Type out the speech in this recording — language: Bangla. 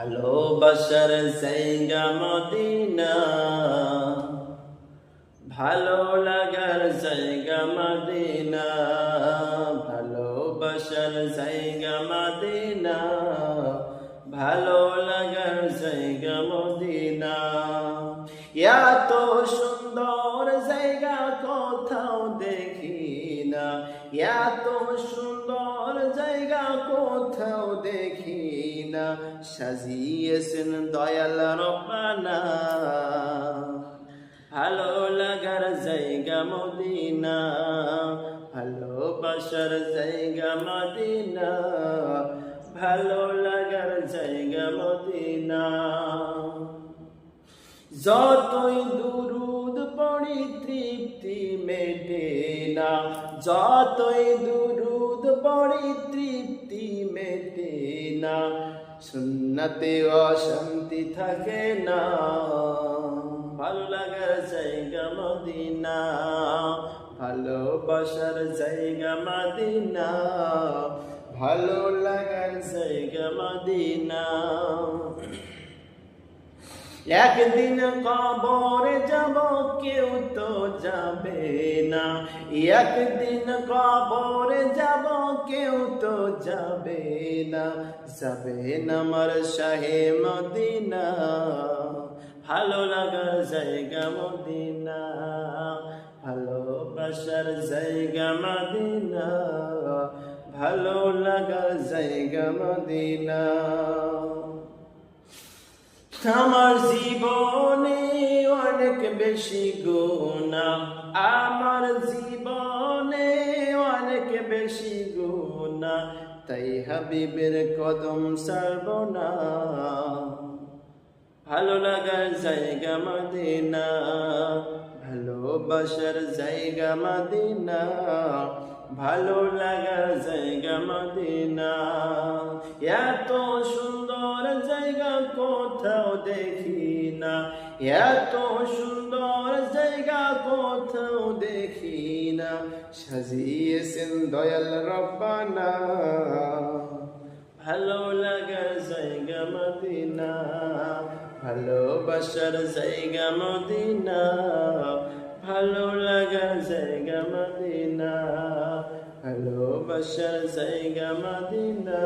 ভালোবাসার জায়গা মদিনা, ভালো লাগার জায়গা মদিনা, ভালোবাসার জায়গা মদিনা, ভালো লাগার জায়গা মদিনা। এত সুন্দর জায়গা কোথাও দেখি না, এত সুন্দর জায়গা কোথাও দেখি না, সাজিয়েছেন দয়াল রব্বানা। ভালো লাগার জায়গা মদিনা, ভালোবাসার জায়গা মদিনা, ভালো লাগার জায়গা মদিনা। যতই দুরুদ পড়ি তৃপ্তি মেটে না, যতই দুরুদ পড়ি তৃপ্তি মেটে না, সুন্নতে অশান্তি থাকে না। ভালো লাগার জায়গা মদিনা, ভালোবাসার জায়গা মদিনা, ভালো লাগার জায়গা মদিনা। একদিন কবরে যাব কেউ তো যাবে না, একদিন কবরে যাব কেউ তো যাবে না, যাবেন আমার শাহে মদিনা। ভালো লাগার জায়গা মদিনা, ভালোবাসার জায়গা মদিনা, ভালো লাগার জায়গা মদিনা। আমার জীবনে অনেক বেশি গুনাহ, আমার জীবনে অনেক বেশি গুনাহ, তাই হাবিবের কদম ছাড়ব না। ভালো লাগার জায়গা মদিনা, ভালোবাসার জায়গা মদিনা, ভালো লাগার জায়গা মদিনা। এত সুন্দর জায়গা কোথাও দেখি না, এত সুন্দর জায়গা কোথাও দেখি না, সাজিয়েছেন দয়াল রব্বানা। ভালো লাগার জায়গা মদিনা, ভালোবাসার জায়গা মদিনা, ভালো লাগার জায়গা মদিনা, ভালোবাসার জায়গা মদিনা।